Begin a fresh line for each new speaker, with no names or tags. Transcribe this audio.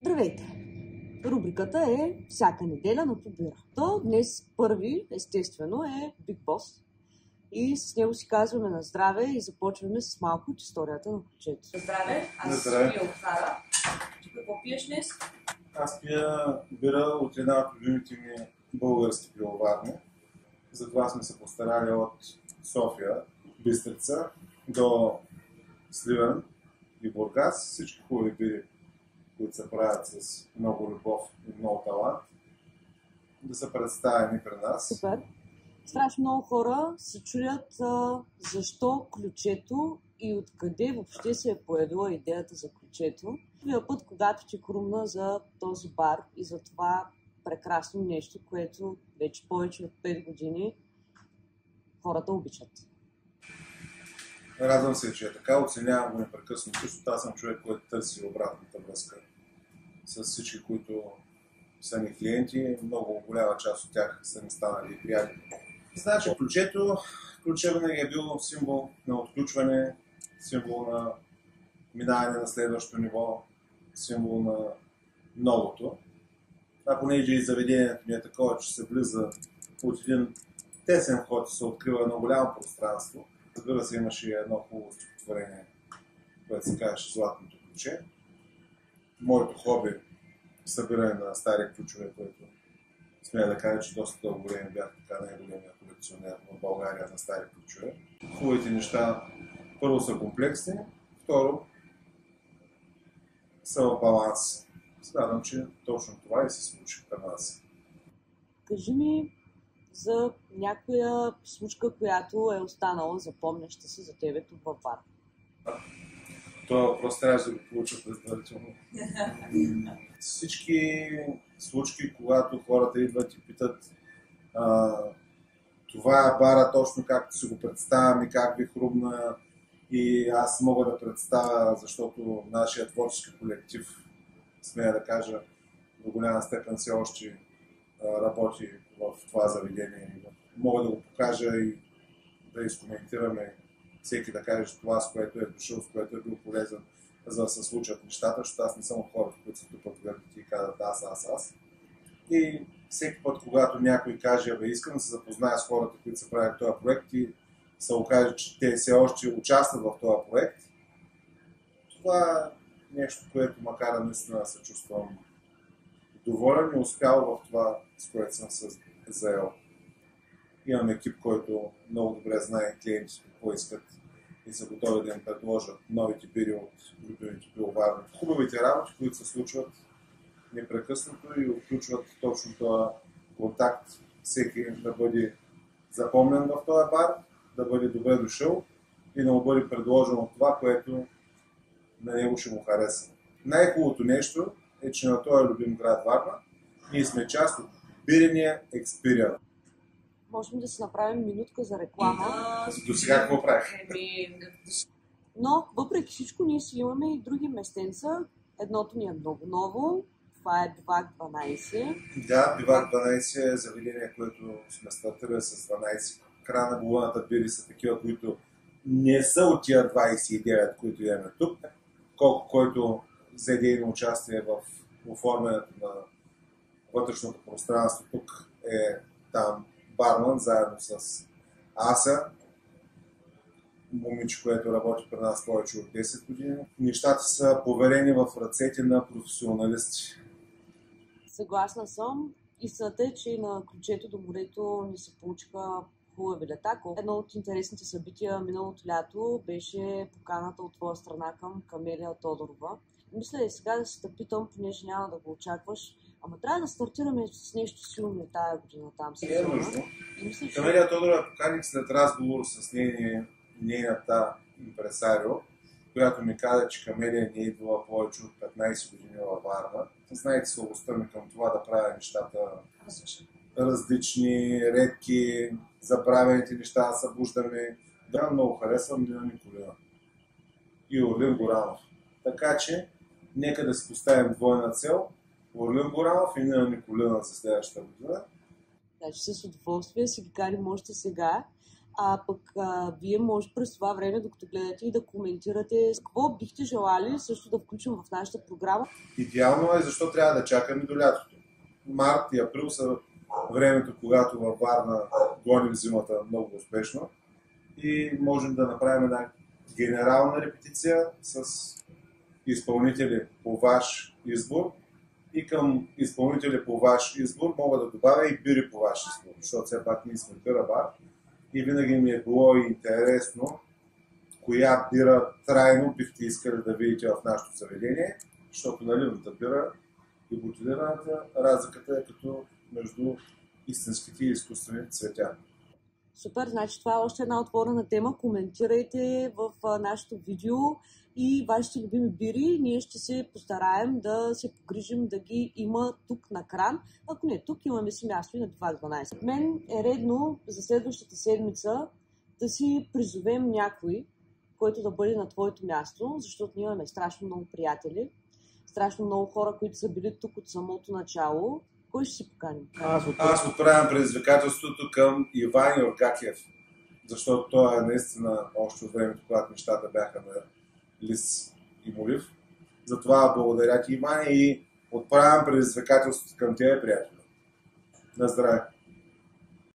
Здравейте! Рубриката е всяка неделя на Побира. То днес първи, естествено, е Big Boss. И с него си казваме на здраве и започваме с малко от историята на кучето.
На здраве, аз съм Охара. Ти какво пиеш днес?
Аз пия бира от една от любимите ми български пивоварни. Затова сме се постарали от София, Бистрица до Сливен и Бургас. Всички хубави бири, които се правят с много любов и много талант, да са представени при нас.
Супер! Страшно много хора се чудят защо ключето и откъде въобще се е появила идеята за ключето. Първия път, когато ти хрумна за този бар и за това прекрасно нещо, което вече повече от 5 години хората обичат.
Радвам се, че е така. Оценявам го непрекъснато. Защото аз съм човек, който търси обратната връзка с всички, които са ни клиенти. Много голяма част от тях са ни станали приятели. Значи, ключът винаги е бил символ на отключване, символ на минаване на следващото ниво, символ на новото. А понеже и заведението ми е такова, че се влиза от един тесен вход и се открива едно голямо пространство. Разбира се, имаше и едно хубаво стихотворение, което се казваше Златното ключе. Моето хоби събиране на стари ключове, което смея да кажа, че доста дълго време бях така най-големия колекционер в България на стари ключове. Хубавите неща първо са комплексни, второ са в баланс. Смятам, че точно това и се случи при нас.
Кажи ми за някоя случка, която е останала запомняща се за тебе тук във бар.
Това въпрос трябва да го получа предварително. Всички случки, когато хората идват и питат това е бара точно както си го представям и как ви хрумна, и аз мога да представя, защото нашия творчески колектив, смея да кажа, до голяма степен все още работи в това заведение. Мога да го покажа и да изкоментираме, всеки да каже това, с което е дошъл, с което е бил полезен, за да се случат нещата, защото аз не съм от хората, които се тупат гърдите и казват аз. И всеки път, когато някой каже, искам да се запозная с хората, които са правили този проект и се окаже, че те все още участват в този проект, това е нещо, което макар наистина се чувствам доволен и успял в това, с което съм се заел. Имам екип, който много добре знае клиентите какво искат и са готови да им предложат новите бири от любимите пивоварни. Хубавите работи, които се случват непрекъснато и отключват точно този контакт, всеки да бъде запомнен в този бар, да бъде добре дошъл и да му бъде предложено това, което на него ще му хареса. Най-хубавото нещо е, че на този любим град Варна ние сме част от бирения експириенс.
Можем да си направим минутка за реклама.
До сега какво правих?
Но въпреки всичко ние си имаме и други местенца. Едното ни е много ново. Това е Бивак 12.
Да, Бивак 12 е заведение, което сме стартирали с 12 крана. Голаната бири са такива, които не са от тия 29, които имаме тук. Който взе дейно участие в оформянето на вътрешното пространство тук е там барман, заедно с Аса, момиче, което работи при нас повече от 10 години. Нещата са поверени в ръцете на професионалисти.
Съгласна съм. Истината е, че на ключето до морето ни се получиха хубави лета. Едно от интересните събития миналото лято беше поканата от твоя страна към Камелия Тодорова. Мисля и сега да се те питам, понеже няма да го очакваш. Ама трябва да стартираме с нещо силно тази година там.
Е нужно. Камелия Тодорова поканих след разговор с нейната импресарио, която ми каза, че Камелия не е идвала повече от 15 години във Варна. Знаете слабостта ми към това да правя нещата различни, редки, забравените неща, събуждаме. Да, много харесвам Нина Николина и Орлин Горанов. Така че, нека да си поставим двойна цел. Орлин Горанов и Нина Николина за следващата година.
Значи с удоволствие си ги карим още сега. А пък вие може през това време, докато гледате и да коментирате с какво бихте желали също да включим в нашата програма.
Идеално е, защо трябва да чакаме до лятото. Март и април са времето, когато във Варна гоним зимата много успешно и можем да направим една генерална репетиция с изпълнители по ваш избор и към изпълнители по ваш избор мога да добавя и бири по ваш избор, защото все пак ние сме бира бар и винаги ми е било интересно коя бира трайно бихте искали да видите в нашето заведение, защото наливната бира и бутилираната разликата е като между истинските и изкуствените цветя.
Супер, значи това е още една отворена тема. Коментирайте в нашето видео и вашите любими бири. Ние ще се постараем да се погрижим да ги има тук на кран. Ако не тук, имаме си място и на Бивак 12. Мен е редно за следващата седмица да си призовем някой, който да бъде на твоето място, защото ние имаме страшно много приятели, страшно много хора, които са били тук от самото начало. Кой ще си поканим?
Аз отправям предизвикателството към Иван Йоргакиев, защото той е наистина още от времето, когато нещата бяха на лист и молив. Затова благодаря ти, Иван, и отправям предизвикателството към тебе, приятели. На здраве!